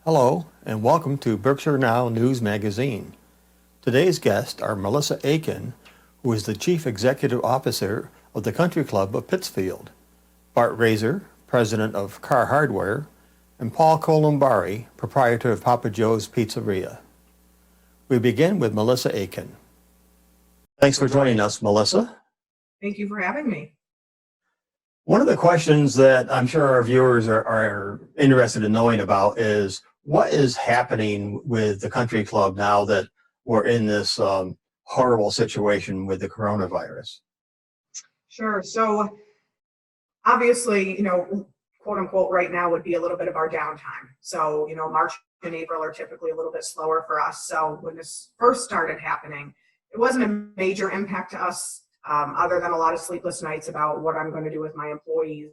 Hello, and welcome to Berkshire Now News Magazine. Today's guests are Melissa Aitken, who is the Chief Executive Officer of the Country Club of Pittsfield, Bart Raser, President of Carr Hardware, and Paul Colombari, proprietor of Papa Joe's Pizzeria. We begin with Melissa Aitken. Thanks for joining us, Melissa. Thank you for having me. One of the questions that I'm sure our viewers are interested in knowing about is what is happening with the country club now that we're in this horrible situation with the coronavirus? Sure. So obviously, quote unquote, right now would be a little bit of our downtime. So, March and April are typically a little bit slower for us. So when this first started happening, it wasn't a major impact to us, other than a lot of sleepless nights about what I'm going to do with my employees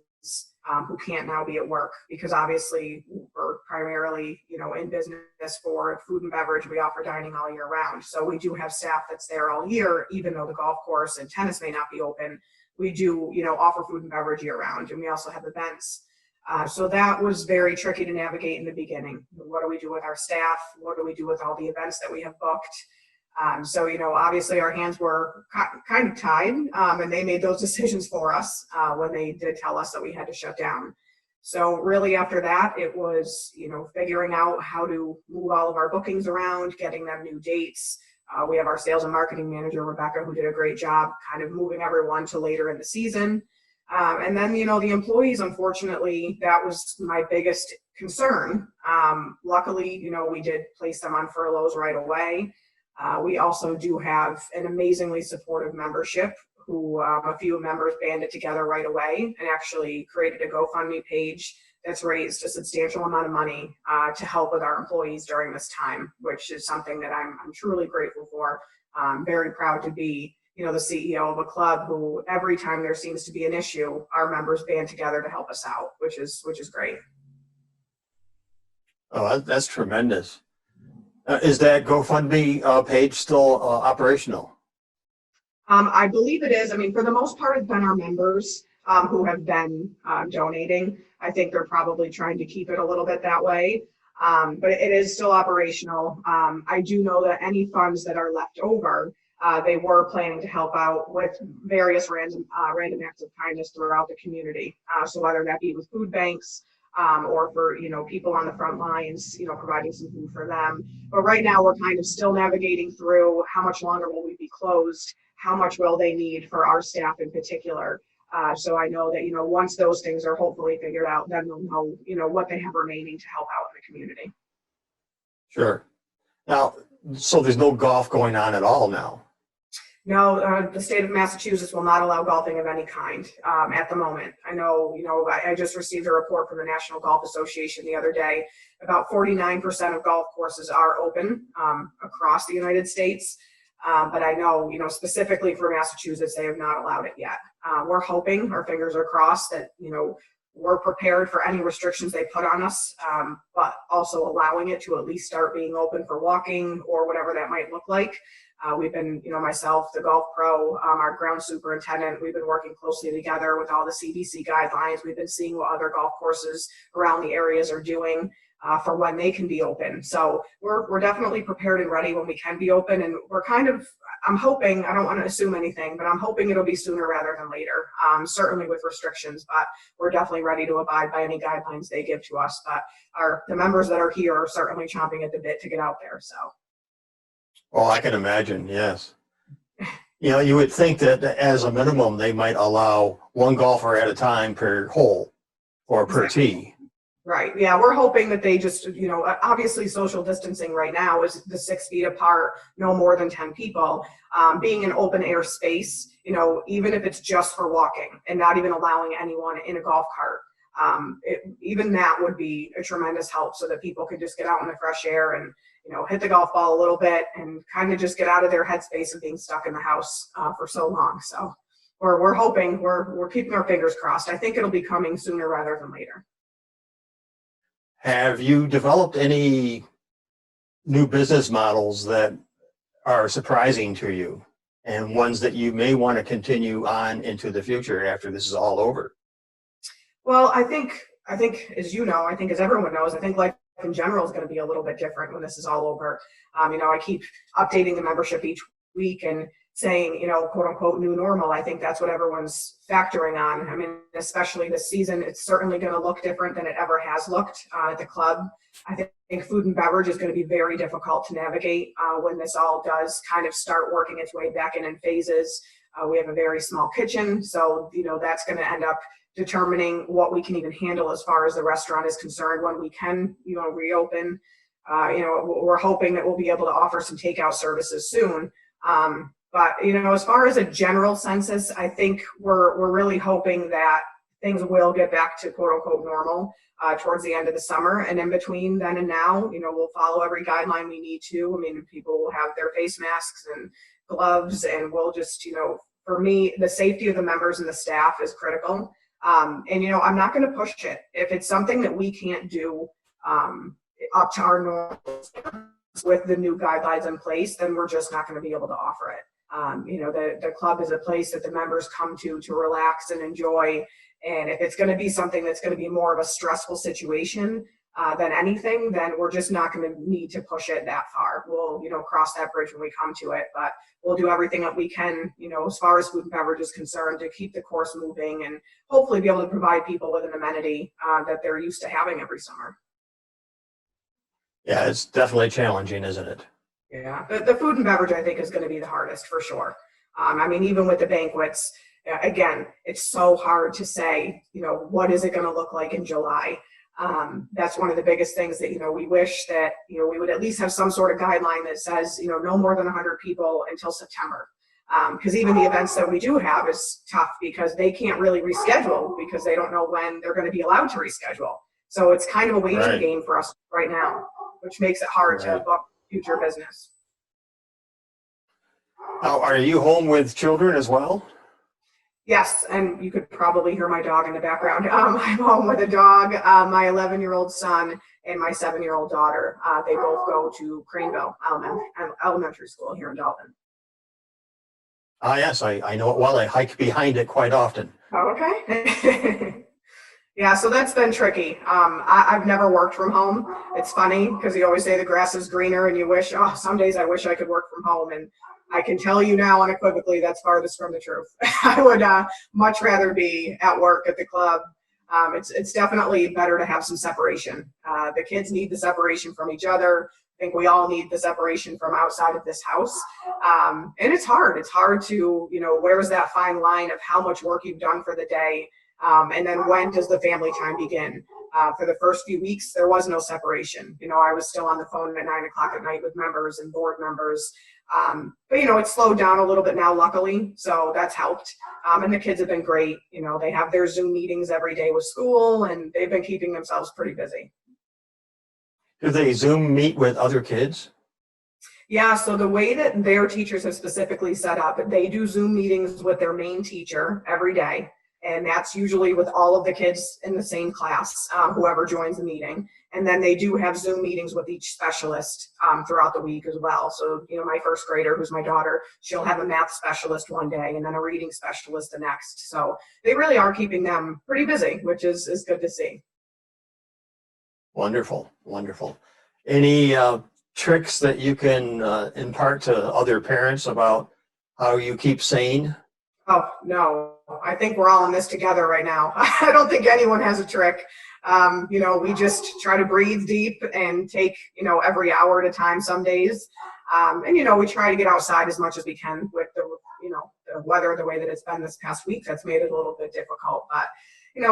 who can't now be at work, because obviously we're primarily, in business for food and beverage. We offer dining all year round. So we do have staff that's there all year, even though the golf course and tennis may not be open. We do, offer food and beverage year round, and we also have events. So that was very tricky to navigate in the beginning. What do we do with our staff? What do we do with all the events that we have booked? So, obviously our hands were kind of tied, and they made those decisions for us when they did tell us that we had to shut down. So really after that, it was, figuring out how to move all of our bookings around, getting them new dates. We have our sales and marketing manager, Rebecca, who did a great job kind of moving everyone to later in the season. And then, the employees, unfortunately, that was my biggest concern. Luckily, we did place them on furloughs right away. We also do have an amazingly supportive membership who a few members banded together right away and actually created a GoFundMe page that's raised a substantial amount of money to help with our employees during this time, which is something that I'm truly grateful for. I'm very proud to be, the CEO of a club who every time there seems to be an issue, our members band together to help us out, which is great. Oh, that's tremendous. Is that GoFundMe page still operational? I believe it is. I mean, for the most part, it's been our members who have been donating. I think they're probably trying to keep it a little bit that way, but it is still operational. I do know that any funds that are left over, they were planning to help out with various random acts of kindness throughout the community. So whether that be with food banks, or for, people on the front lines, providing some food for them. But right now we're kind of still navigating through how much longer will we be closed? How much will they need for our staff in particular? So I know that, once those things are hopefully figured out, then they'll know, what they have remaining to help out in the community. Sure. Now, so there's no golf going on at all now? No, the state of Massachusetts will not allow golfing of any kind at the moment. I know, I just received a report from the National Golf Association the other day. About 49% of golf courses are open across the United States. But I know, specifically for Massachusetts, they have not allowed it yet. We're hoping, our fingers are crossed, that, we're prepared for any restrictions they put on us, but also allowing it to at least start being open for walking or whatever that might look like. We've been, myself, the golf pro, our ground superintendent, we've been working closely together with all the CDC guidelines. We've been seeing what other golf courses around the areas are doing for when they can be open. So we're definitely prepared and ready when we can be open. And we're I'm hoping, I don't want to assume anything, but I'm hoping it'll be sooner rather than later, certainly with restrictions, but we're definitely ready to abide by any guidelines they give to us. But the members that are here are certainly chomping at the bit to get out there, so. Oh, I can imagine, yes. You would think that as a minimum, they might allow one golfer at a time per hole or per tee. Right. Yeah, we're hoping that they just, obviously social distancing right now is the 6 feet apart, no more than 10 people. Being an open air space, even if it's just for walking and not even allowing anyone in a golf cart, even that would be a tremendous help so that people could just get out in the fresh air and, hit the golf ball a little bit and kind of just get out of their headspace of being stuck in the house for so long. So we're hoping, we're keeping our fingers crossed. I think it'll be coming sooner rather than later. Have you developed any new business models that are surprising to you and ones that you may want to continue on into the future after this is all over? Well, I think as you know, I think as everyone knows, I think life in general is going to be a little bit different when this is all over. I keep updating the membership each week and saying, quote unquote, new normal. I think that's what everyone's factoring on. I mean, especially this season, it's certainly going to look different than it ever has looked at the club. I think food and beverage is going to be very difficult to navigate when this all does kind of start working its way back in phases. We have a very small kitchen, so that's going to end up determining what we can even handle as far as the restaurant is concerned when we can reopen. We're hoping that we'll be able to offer some takeout services soon. But as far as a general census, I think we're really hoping that things will get back to quote unquote normal towards the end of the summer. And in between then and now, we'll follow every guideline we need to. I mean, people will have their face masks and gloves, and we'll just, for me, the safety of the members and the staff is critical. I'm not going to push it. If it's something that we can't do up to our norms with the new guidelines in place, then we're just not going to be able to offer it. The club is a place that the members come to relax and enjoy. And if it's going to be something that's going to be more of a stressful situation than anything, then we're just not going to need to push it that far. We'll, cross that bridge when we come to it, but we'll do everything that we can, as far as food and beverage is concerned, to keep the course moving and hopefully be able to provide people with an amenity that they're used to having every summer. Yeah, it's definitely challenging, isn't it? Yeah, the food and beverage, I think, is going to be the hardest for sure. Even with the banquets, again, it's so hard to say, what is it going to look like in July? That's one of the biggest things that, we wish that, we would at least have some sort of guideline that says, no more than 100 people until September. Because even the events that we do have is tough because they can't really reschedule because they don't know when they're going to be allowed to reschedule. So it's kind of a waiting game for us right now, which makes it hard to book future business. Now, are you home with children as well? Yes, and you could probably hear my dog in the background. I'm home with a dog, my 11-year-old son and my 7-year-old daughter. They both go to Craneville Elementary School here in Dalton. Yes, I know it well. I hike behind it quite often. Oh, okay. Yeah, so that's been tricky. I've never worked from home. It's funny because you always say the grass is greener and you wish, some days I wish I could work from home. And I can tell you now unequivocally that's farthest from the truth. I would much rather be at work at the club. It's definitely better to have some separation. The kids need the separation from each other. I think we all need the separation from outside of this house. And it's hard. It's hard to, where's that fine line of how much work you've done for the day. And then when does the family time begin? For the first few weeks, there was no separation. I was still on the phone at 9 o'clock at night with members and board members. But it's slowed down a little bit now, luckily. So that's helped. And the kids have been great. They have their Zoom meetings every day with school and they've been keeping themselves pretty busy. Do they Zoom meet with other kids? Yeah, so the way that their teachers have specifically set up, they do Zoom meetings with their main teacher every day. And that's usually with all of the kids in the same class, whoever joins the meeting. And then they do have Zoom meetings with each specialist throughout the week as well. So, my first grader, who's my daughter, she'll have a math specialist one day and then a reading specialist the next. So they really are keeping them pretty busy, which is good to see. Wonderful, wonderful. Any tricks that you can impart to other parents about how you keep sane? Oh, no, I think we're all in this together right now. I don't think anyone has a trick. We just try to breathe deep and take, every hour at a time some days. And we try to get outside as much as we can with the weather the way that it's been this past week. That's made it a little bit difficult. But,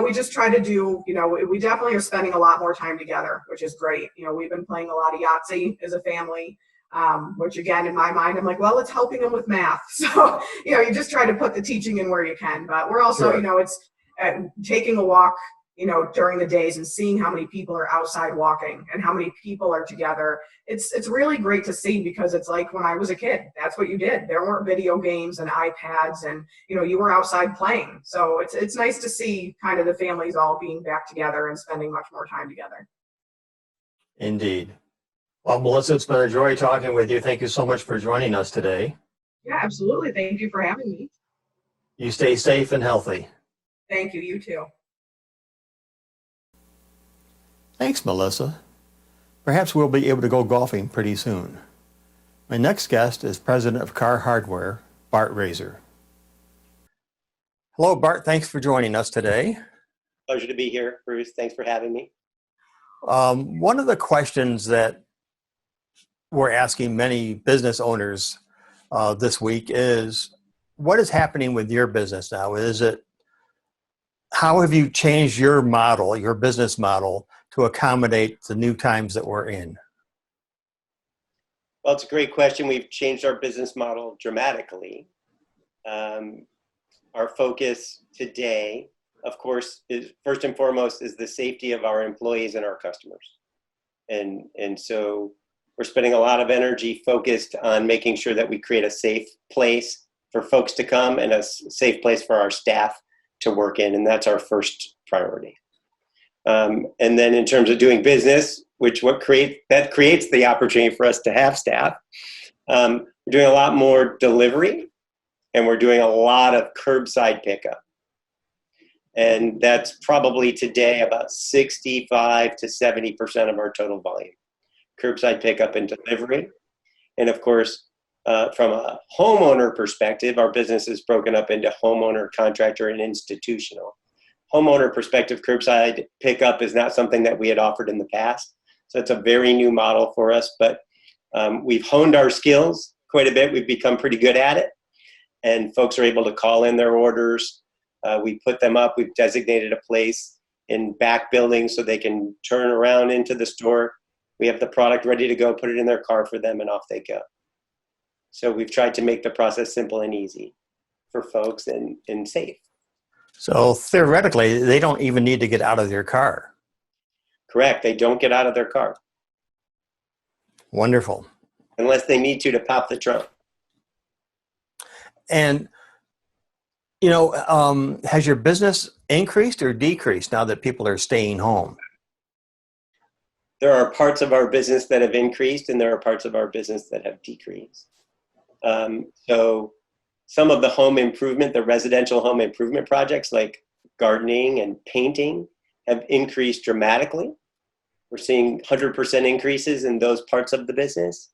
we just try to do, we definitely are spending a lot more time together, which is great. We've been playing a lot of Yahtzee as a family. Which again, in my mind, I'm like, well, it's helping them with math. So, you just try to put the teaching in where you can, but we're also, it's taking a walk, during the days and seeing how many people are outside walking and how many people are together. It's really great to see because it's like when I was a kid, that's what you did. There weren't video games and iPads and, you were outside playing. So it's nice to see kind of the families all being back together and spending much more time together. Indeed. Well, Melissa, it's been a joy talking with you. Thank you so much for joining us today. Yeah, absolutely. Thank you for having me. You stay safe and healthy. Thank you. You too. Thanks, Melissa. Perhaps we'll be able to go golfing pretty soon. My next guest is president of Carr Hardware, Bart Raser. Hello, Bart. Thanks for joining us today. Pleasure to be here, Bruce. Thanks for having me. One of the questions that we're asking many business owners this week is, what is happening with your business now? How have you changed your model, your business model, to accommodate the new times that we're in? Well, it's a great question. We've changed our business model dramatically. Our focus today, of course, is first and foremost is the safety of our employees and our customers. And so we're spending a lot of energy focused on making sure that we create a safe place for folks to come and a safe place for our staff to work in. And that's our first priority. And then in terms of doing business, that creates the opportunity for us to have staff. We're doing a lot more delivery, and we're doing a lot of curbside pickup. And that's probably today about 65 to 70% of our total volume. Curbside pickup and delivery. And of course, from a homeowner perspective, our business is broken up into homeowner, contractor, and institutional. Homeowner perspective, curbside pickup is not something that we had offered in the past. So it's a very new model for us, but we've honed our skills quite a bit. We've become pretty good at it, and folks are able to call in their orders. We put them up. We've designated a place in back buildings so they can turn around into the store. We have the product ready to go, put it in their car for them, and off they go. So we've tried to make the process simple and easy for folks and safe. So theoretically, they don't even need to get out of their car. Correct. They don't get out of their car. Wonderful. Unless they need to pop the trunk. And, has your business increased or decreased now that people are staying home? There are parts of our business that have increased, and there are parts of our business that have decreased. So some of the home improvement, the residential home improvement projects like gardening and painting have increased dramatically. We're seeing 100% increases in those parts of the business,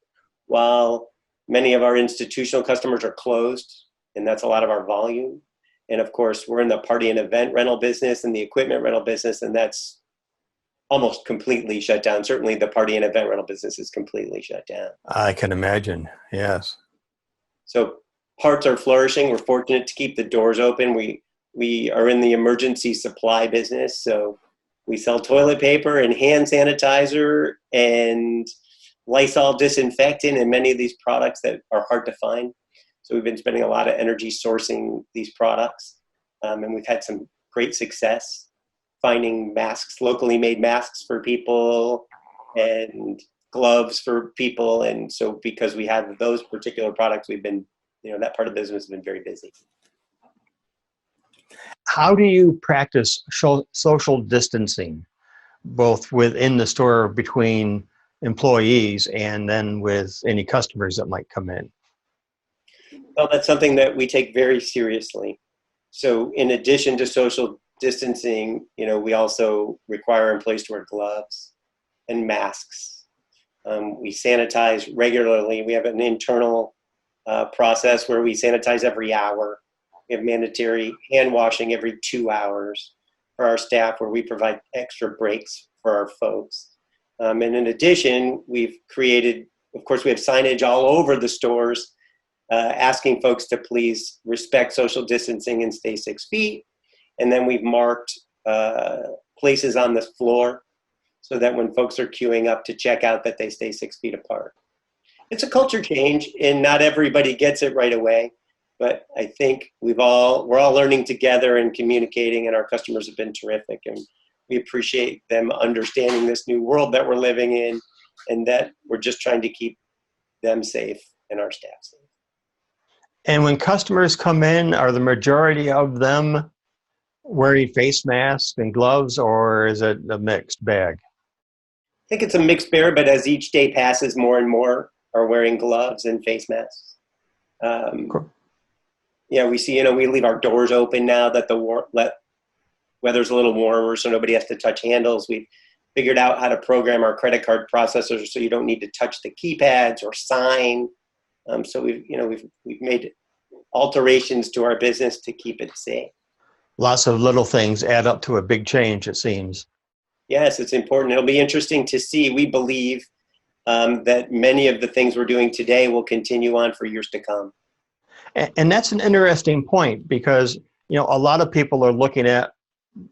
while many of our institutional customers are closed, and that's a lot of our volume. And of course, we're in the party and event rental business and the equipment rental business, and that's almost completely shut down. Certainly the party and event rental business is completely shut down. I can imagine, yes. So parts are flourishing. We're fortunate to keep the doors open. We are in the emergency supply business, so we sell toilet paper and hand sanitizer and Lysol disinfectant and many of these products that are hard to find. So we've been spending a lot of energy sourcing these products, and we've had some great success finding masks, locally made masks for people and gloves for people. And so because we have those particular products, we've been, that part of the business has been very busy. How do you practice social distancing, both within the store between employees and then with any customers that might come in? Well, that's something that we take very seriously. So in addition to social distancing, we also require employees to wear gloves and masks. We sanitize regularly. We have an internal process where we sanitize every hour. We have mandatory hand washing every 2 hours for our staff, where we provide extra breaks for our folks. And in addition, we've created, of course, we have signage all over the stores asking folks to please respect social distancing and stay 6 feet. And then we've marked places on the floor so that when folks are queuing up to check out, that they stay 6 feet apart. It's a culture change, and not everybody gets it right away. But I think we're all learning together and communicating, and our customers have been terrific. And we appreciate them understanding this new world that we're living in, and that we're just trying to keep them safe and our staff safe. And when customers come in, are the majority of them wearing face masks and gloves, or is it a mixed bag? I think it's a mixed bag, but as each day passes, more and more are wearing gloves and face masks. Cool. Yeah, we see, we leave our doors open now that the weather's a little warmer, so nobody has to touch handles. We figured out how to program our credit card processors so you don't need to touch the keypads or sign. So we've made alterations to our business to keep it safe. Lots of little things add up to a big change, it seems. Yes, it's important. It'll be interesting to see. We believe that many of the things we're doing today will continue on for years to come. And that's an interesting point because, a lot of people are looking at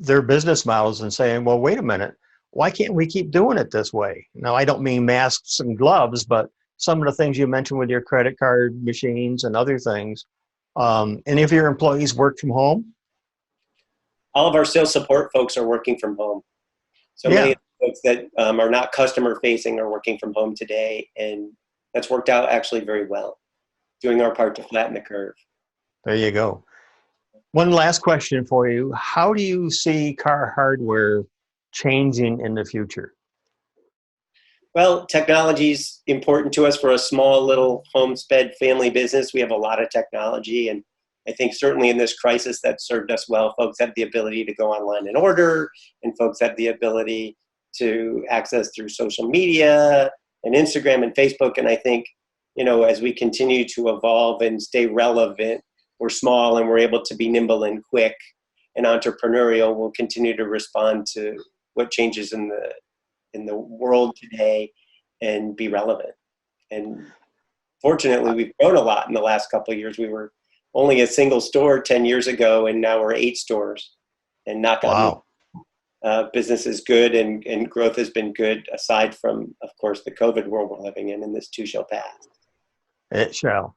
their business models and saying, well, wait a minute, why can't we keep doing it this way? Now, I don't mean masks and gloves, but some of the things you mentioned with your credit card machines and other things. Any of your employees work from home? All of our sales support folks are working from home. So Yeah. many of the folks that are not customer facing are working from home today. And that's worked out actually very well, doing our part to flatten the curve. There you go. One last question for you. How do you see Carr hardware changing in the future? Well, technology is important to us for a small little homestead family business. We have a lot of technology, and I think certainly in this crisis that served us well. Folks have the ability to go online and order, and folks have the ability to access through social media and Instagram and Facebook. And I think, as we continue to evolve and stay relevant, we're small and we're able to be nimble and quick and entrepreneurial. We'll continue to respond to what changes in the world today and be relevant. And fortunately, we've grown a lot in the last couple of years. We were only a single store 10 years ago, and now we're 8 stores. And knock on wood, business is good and growth has been good, aside from, of course, the COVID world we're living in, and this too shall pass. It shall.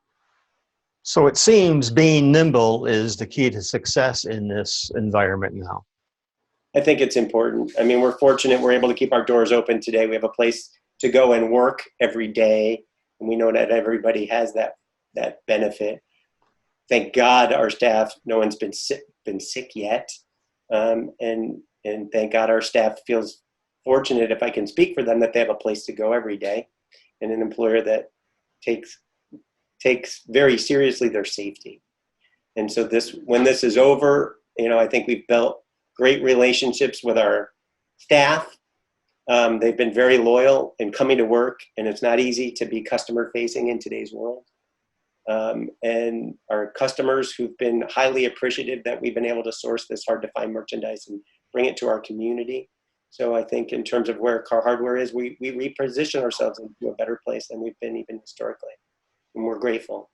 So it seems being nimble is the key to success in this environment now. I think it's important. I mean, we're fortunate we're able to keep our doors open today. We have a place to go and work every day, and we know that everybody has that benefit. Thank God our staff, no one's been sick yet, and thank God our staff feels fortunate, if I can speak for them, that they have a place to go every day, and an employer that takes very seriously their safety. And so when this is over, I think we've built great relationships with our staff. They've been very loyal in coming to work, and it's not easy to be customer facing in today's world. And our customers who've been highly appreciative that we've been able to source this hard to find merchandise and bring it to our community. So I think in terms of where Carr Hardware is, we reposition ourselves into a better place than we've been even historically. And we're grateful.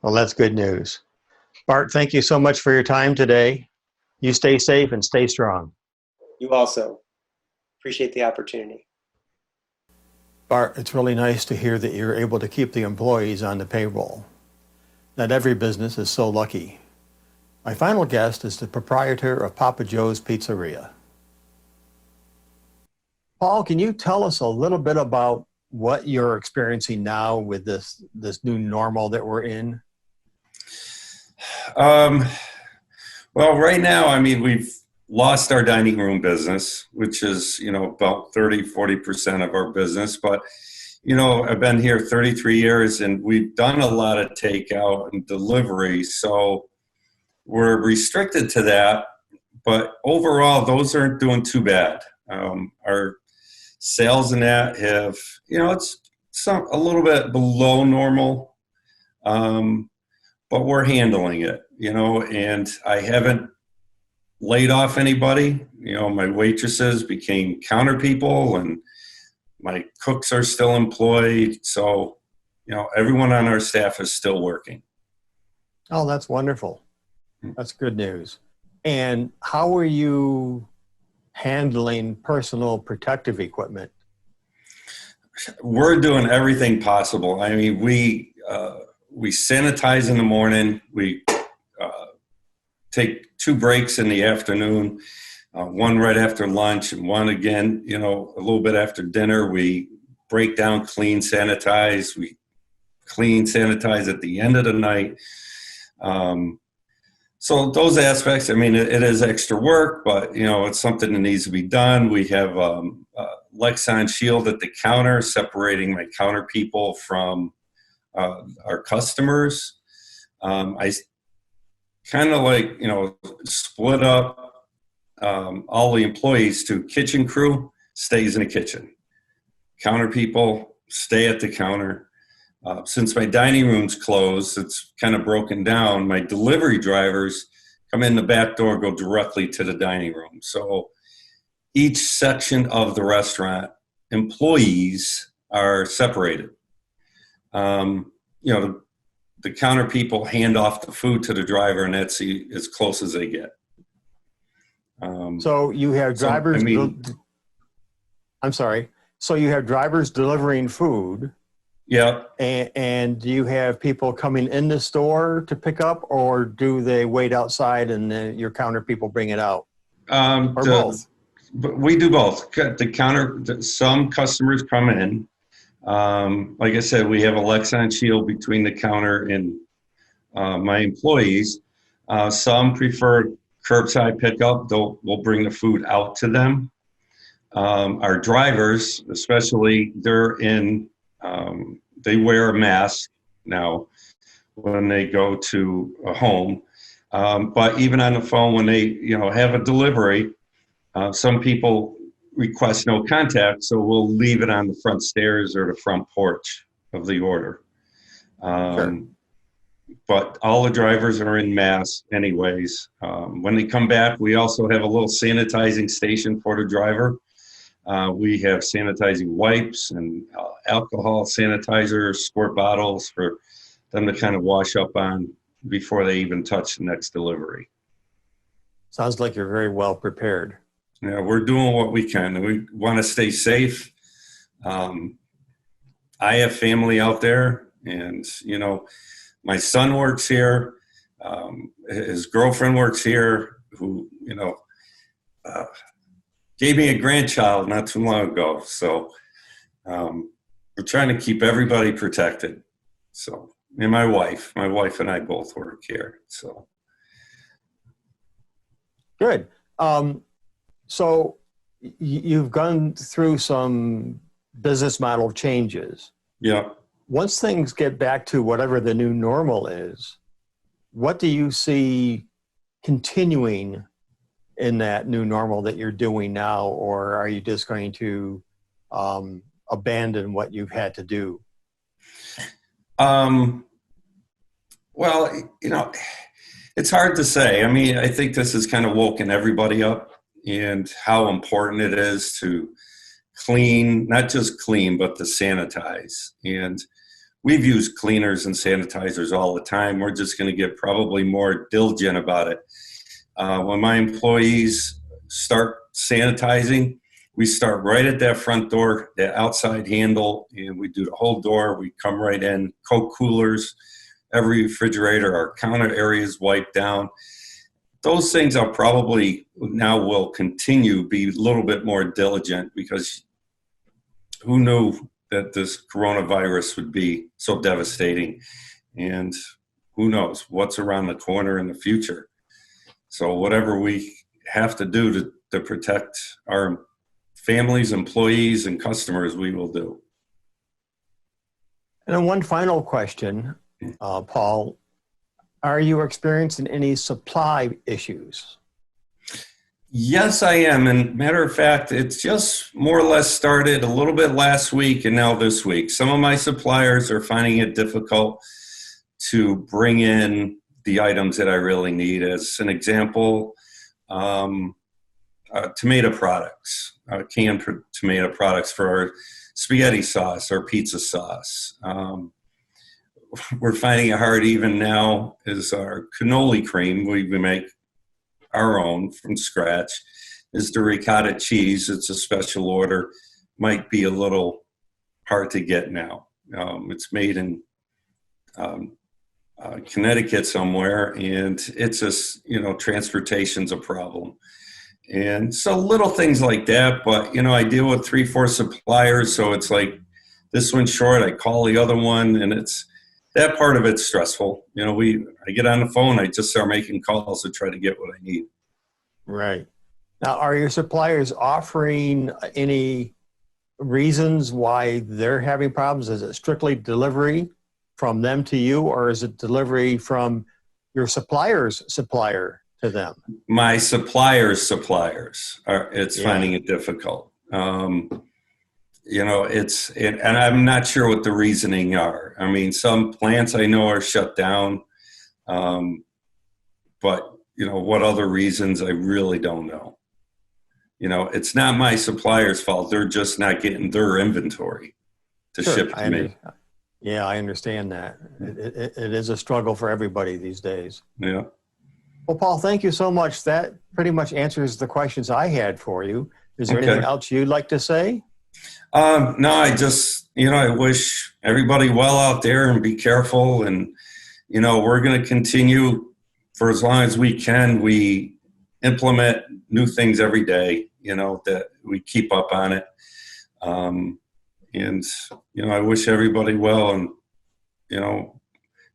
Well, that's good news. Bart, thank you so much for your time today. You stay safe and stay strong. You also. Appreciate the opportunity. Bart, it's really nice to hear that you're able to keep the employees on the payroll. Not every business is so lucky. My final guest is the proprietor of Papa Joe's Pizzeria. Paul, can you tell us a little bit about what you're experiencing now with this new normal that we're in? Well, right now, we've lost our dining room business, which is, about 30-40% of our business. But, I've been here 33 years and we've done a lot of takeout and delivery. So we're restricted to that. But overall, those aren't doing too bad. Our sales in that have, it's a little bit below normal. But we're handling it, and I haven't laid off anybody. My waitresses became counter people and my cooks are still employed. So, everyone on our staff is still working. Oh, that's wonderful. That's good news. And how are you handling personal protective equipment? We're doing everything possible. We sanitize in the morning. We take 2 breaks in the afternoon, one right after lunch and one again, a little bit after dinner. We break down, clean, sanitize. We clean, sanitize at the end of the night. So those aspects, it is extra work, but, it's something that needs to be done. We have Lexan Shield at the counter, separating my counter people from our customers. I kind of split up all the employees to kitchen crew stays in the kitchen. Counter people stay at the counter. Since my dining room's closed, it's kind of broken down. My delivery drivers come in the back door, go directly to the dining room. So each section of the restaurant, employees are separated. The counter people hand off the food to the driver, and that's as close as they get. So you have drivers. I'm sorry. So you have drivers delivering food. Yeah. And do you have people coming in the store to pick up, or do they wait outside and then your counter people bring it out? Or both? We do both. The counter, some customers come in. Like I said, we have a Lexan shield between the counter and my employees. Some prefer curbside pickup. We'll bring the food out to them. Our drivers, especially, they wear a mask now when they go to a home. But even on the phone, when they have a delivery, some people request no contact, so we'll leave it on the front stairs or the front porch of the order. Sure. But all the drivers are in masks anyways. When they come back, we also have a little sanitizing station for the driver. We have sanitizing wipes and alcohol sanitizer, squirt bottles for them to kind of wash up on before they even touch the next delivery. Sounds like you're very well prepared. Yeah, we're doing what we can. We want to stay safe. I have family out there, and my son works here. His girlfriend works here, who gave me a grandchild not too long ago. So we're trying to keep everybody protected. So, and my wife and I both work here. So good. So you've gone through some business model changes. yeah. Once things get back to whatever the new normal is, what do you see continuing in that new normal that you're doing now, or are you just going to abandon what you've had to do? Well, it's hard to say. I mean, I think this has kind of woken everybody up, and how important it is to clean, not just clean, but to sanitize. And we've used cleaners and sanitizers all the time. We're just going to get probably more diligent about it. When my employees start sanitizing, we start right at that front door, that outside handle, and we do the whole door. We come right in, Coke coolers, every refrigerator, our counter areas wiped down. Those things I'll probably now will continue be a little bit more diligent, because who knew that this coronavirus would be so devastating, and who knows what's around the corner in the future. So whatever we have to do to protect our families, employees, and customers, we will do. And then one final question, Paul. Are you experiencing any supply issues? Yes, I am. And matter of fact, it's just more or less started a little bit last week and now this week. Some of my suppliers are finding it difficult to bring in the items that I really need. As an example, tomato products, canned tomato products for our spaghetti sauce or pizza sauce. We're finding it hard even now is our cannoli cream. We make our own from scratch. Is the ricotta cheese. It's a special order. Might be a little hard to get now. It's made in Connecticut somewhere, and it's just, transportation's a problem. And so little things like that, but, I deal with 3-4 suppliers, so it's like this one's short, I call the other one, and it's, that part of it's stressful. I get on the phone, I just start making calls to try to get what I need. Right. Now, are your suppliers offering any reasons why they're having problems? Is it strictly delivery from them to you, or is it delivery from your supplier's supplier to them? My suppliers it's Yeah. finding it difficult. And I'm not sure what the reasoning are. I mean, some plants I know are shut down, but what other reasons, I really don't know. It's not my supplier's fault. They're just not getting their inventory to Sure, ship to me. Yeah, I understand that. It is a struggle for everybody these days. Yeah. Well, Paul, thank you so much. That pretty much answers the questions I had for you. Is there Okay. anything else you'd like to say? No, I just, I wish everybody well out there and be careful. And, we're going to continue for as long as we can. We implement new things every day, that we keep up on it. I wish everybody well and,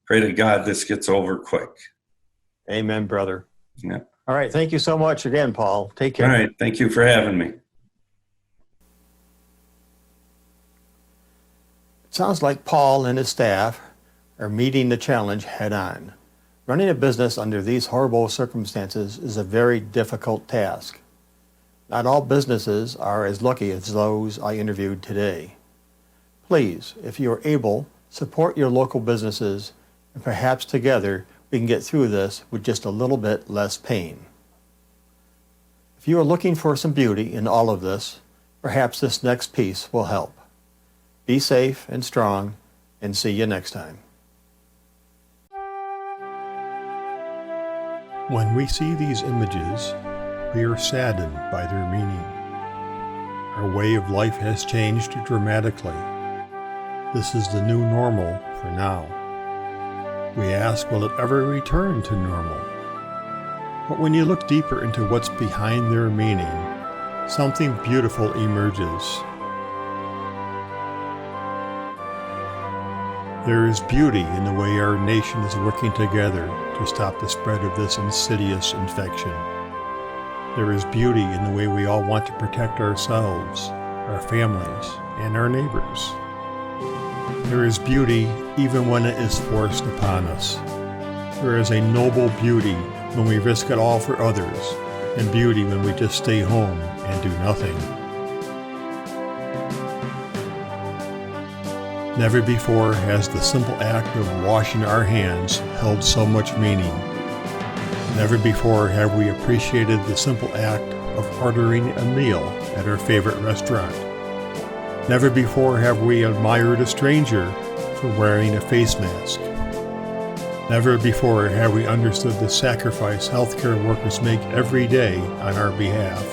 pray to God this gets over quick. Amen, brother. Yeah. All right. Thank you so much again, Paul. Take care. All right. Thank you for having me. It sounds like Paul and his staff are meeting the challenge head on. Running a business under these horrible circumstances is a very difficult task. Not all businesses are as lucky as those I interviewed today. Please, if you are able, support your local businesses, and perhaps together we can get through this with just a little bit less pain. If you are looking for some beauty in all of this, perhaps this next piece will help. Be safe and strong, and see you next time. When we see these images, we are saddened by their meaning. Our way of life has changed dramatically. This is the new normal for now. We ask, will it ever return to normal? But when you look deeper into what's behind their meaning, something beautiful emerges. There is beauty in the way our nation is working together to stop the spread of this insidious infection. There is beauty in the way we all want to protect ourselves, our families, and our neighbors. There is beauty even when it is forced upon us. There is a noble beauty when we risk it all for others, and beauty when we just stay home and do nothing. Never before has the simple act of washing our hands held so much meaning. Never before have we appreciated the simple act of ordering a meal at our favorite restaurant. Never before have we admired a stranger for wearing a face mask. Never before have we understood the sacrifice healthcare workers make every day on our behalf.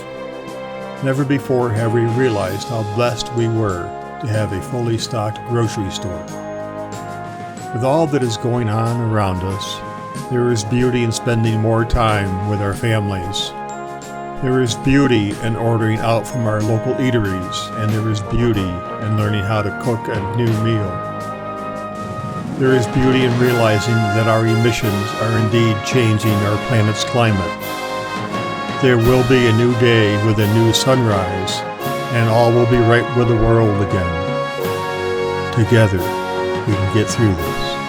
Never before have we realized how blessed we were to have a fully stocked grocery store. With all that is going on around us, there is beauty in spending more time with our families. There is beauty in ordering out from our local eateries, and there is beauty in learning how to cook a new meal. There is beauty in realizing that our emissions are indeed changing our planet's climate. There will be a new day with a new sunrise, and all will be right with the world again. Together, we can get through this.